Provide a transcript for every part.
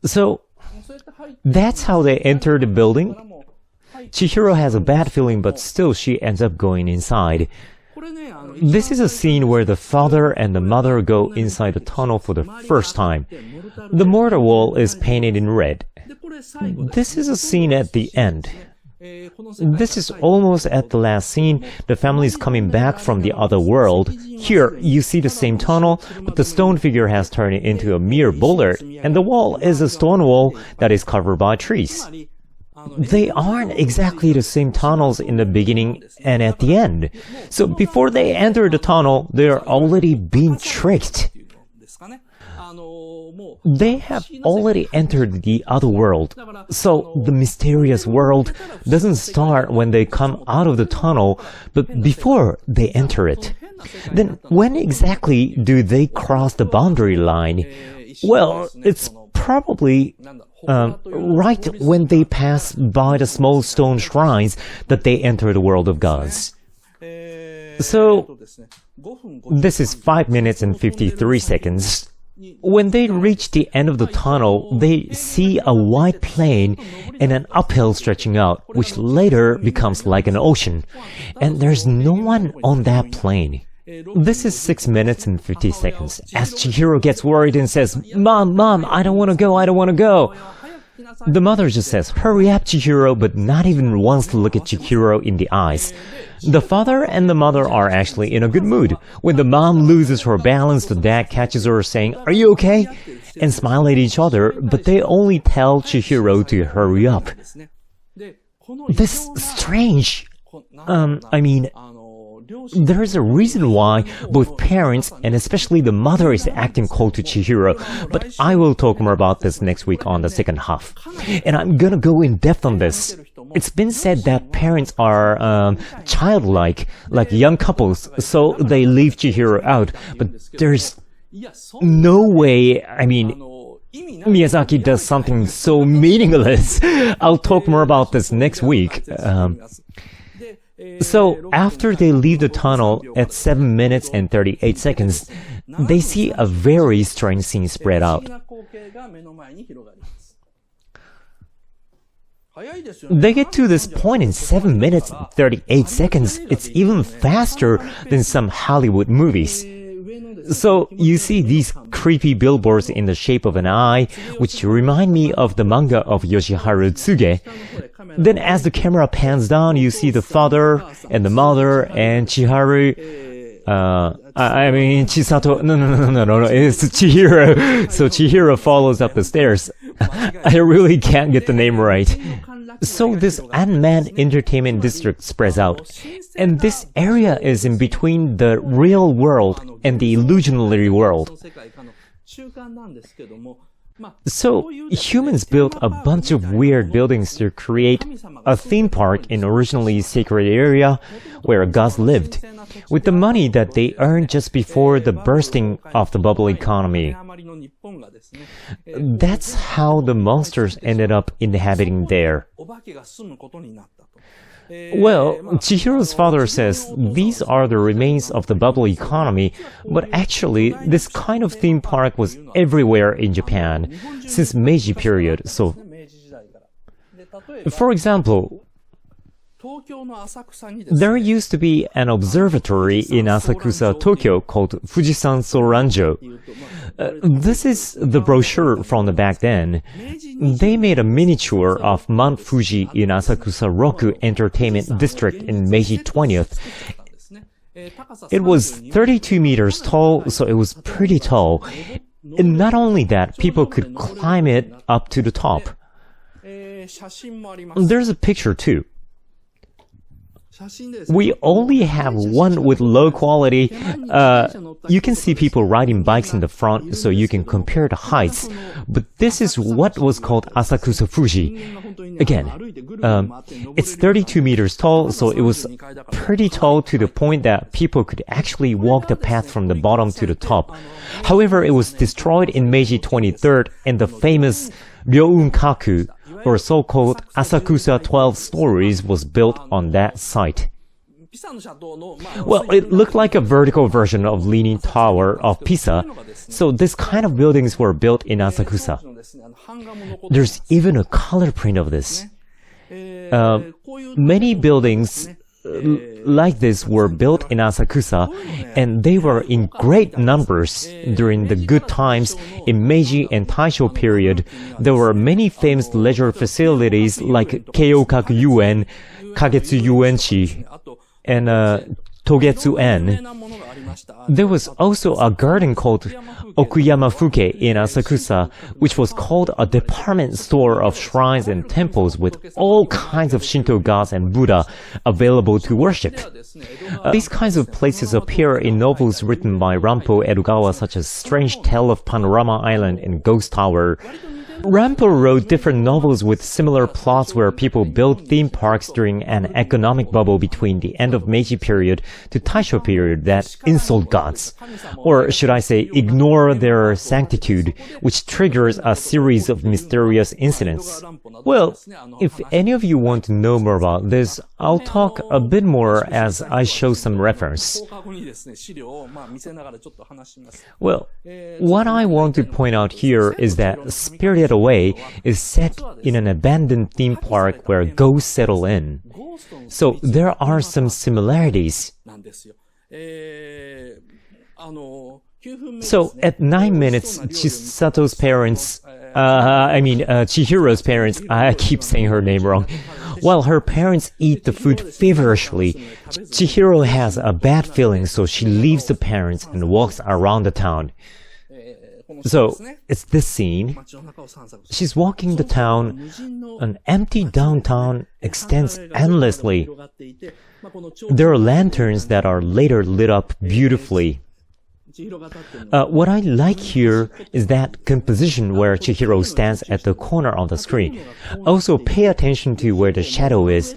So, that's how they enter the building. Chihiro has a bad feeling, but still she ends up going inside. This is a scene where the father and the mother go inside the tunnel for the first time. The mortar wall is painted in red. This is a scene at the end. This is almost at the last scene. The family is coming back from the other world. Here, you see the same tunnel, but the stone figure has turned it into a mere boulder, and the wall is a stone wall that is covered by trees. They aren't exactly the same tunnels in the beginning and at the end. So before they enter the tunnel, they're already being tricked. They have already entered the other world. So the mysterious world doesn't start when they come out of the tunnel, but before they enter it. Then when exactly do they cross the boundary line? Well, it's probably right when they pass by the small stone shrines that they enter the world of gods. So, this is 5 minutes and 53 seconds. When they reach the end of the tunnel, they see a wide plain and an uphill stretching out, which later becomes like an ocean. And there's no one on that plain. This is 6 minutes and 50 seconds, as Chihiro gets worried and says, Mom, I don't want to go, I don't want to go. The mother just says, hurry up, Chihiro, but not even wants to look at Chihiro in the eyes. The father and the mother are actually in a good mood. When the mom loses her balance, the dad catches her saying, are you okay? And smile at each other, but they only tell Chihiro to hurry up. This is strange. There is a reason why both parents and especially the mother is acting cold to Chihiro, but I will talk more about this next week on the second half. And I'm gonna go in depth on this. It's been said that parents are childlike, like young couples, so they leave Chihiro out, but there's no way, Miyazaki does something so meaningless. I'll talk more about this next week. So, after they leave the tunnel at 7 minutes and 38 seconds, they see a very strange scene spread out. They get to this point in 7 minutes and 38 seconds. It's even faster than some Hollywood movies. So, you see these creepy billboards in the shape of an eye, which remind me of the manga of Yoshiharu Tsuge. Then as the camera pans down, you see the father and the mother and Chiharu. Chisato. No, it's Chihiro. So Chihiro follows up the stairs. I really can't get the name right. So this unmanned entertainment district spreads out. And this area is in between the real world and the illusionary world. So, humans built a bunch of weird buildings to create a theme park in originally sacred area where gods lived, with the money that they earned just before the bursting of the bubble economy. That's how the monsters ended up inhabiting there. Well, Chihiro's father says these are the remains of the bubble economy, but actually this kind of theme park was everywhere in Japan since Meiji period. So, for example, there used to be an observatory in Asakusa, Tokyo called Fujisan Soranjo. This is the brochure from the back then. They made a miniature of Mount Fuji in Asakusa Roku Entertainment District in Meiji 20th. It was 32 meters tall, so it was pretty tall. And not only that, people could climb it up to the top. There's a picture too. We only have one with low quality. You can see people riding bikes in the front, so you can compare the heights. But this is what was called Asakusa Fuji. Again, it's 32 meters tall, so it was pretty tall to the point that people could actually walk the path from the bottom to the top. However, it was destroyed in Meiji 23rd, and the famous Ryounkaku, or so-called Asakusa 12 stories, was built on that site. Well, it looked like a vertical version of Leaning Tower of Pisa, so this kind of buildings were built in Asakusa. There's even a color print of this. Many buildings like this were built in Asakusa, and they were in great numbers during the good times in Meiji and Taisho period. There were many famous leisure facilities like Keiyokaku Yuen, Kagetsu Yuenchi, and Togetsu-en. There was also a garden called Okuyama Fuke in Asakusa, which was called a department store of shrines and temples with all kinds of Shinto gods and Buddha available to worship. These kinds of places appear in novels written by Rampo Edogawa, such as Strange Tale of Panorama Island and Ghost Tower. Rampo wrote different novels with similar plots where people built theme parks during an economic bubble between the end of Meiji period to Taisho period that insult gods, or should I say ignore their sanctitude, which triggers a series of mysterious incidents. Well, if any of you want to know more about this, I'll talk a bit more as I show some reference. Well, what I want to point out here is that Spirited Away is set in an abandoned theme park where ghosts settle in. So there are some similarities. So at 9 minutes, Chisato's parents, Chihiro's parents, I keep saying her name wrong. While her parents eat the food feverishly, Chihiro has a bad feeling, so she leaves the parents and walks around the town. So, it's this scene. She's walking the town. An empty downtown extends endlessly. There are lanterns that are later lit up beautifully. What I like here is that composition where Chihiro stands at the corner of the screen. Also, pay attention to where the shadow is.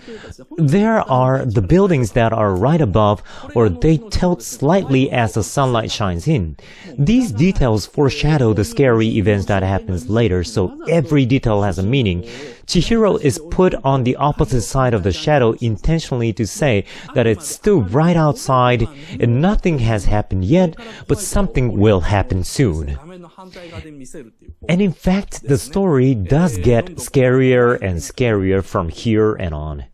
There are the buildings that are right above, or they tilt slightly as the sunlight shines in. These details foreshadow the scary events that happens later, so every detail has a meaning. Chihiro is put on the opposite side of the shadow intentionally to say that it's still right outside and nothing has happened yet, but something will happen soon. And in fact, the story does get scarier and scarier from here and on.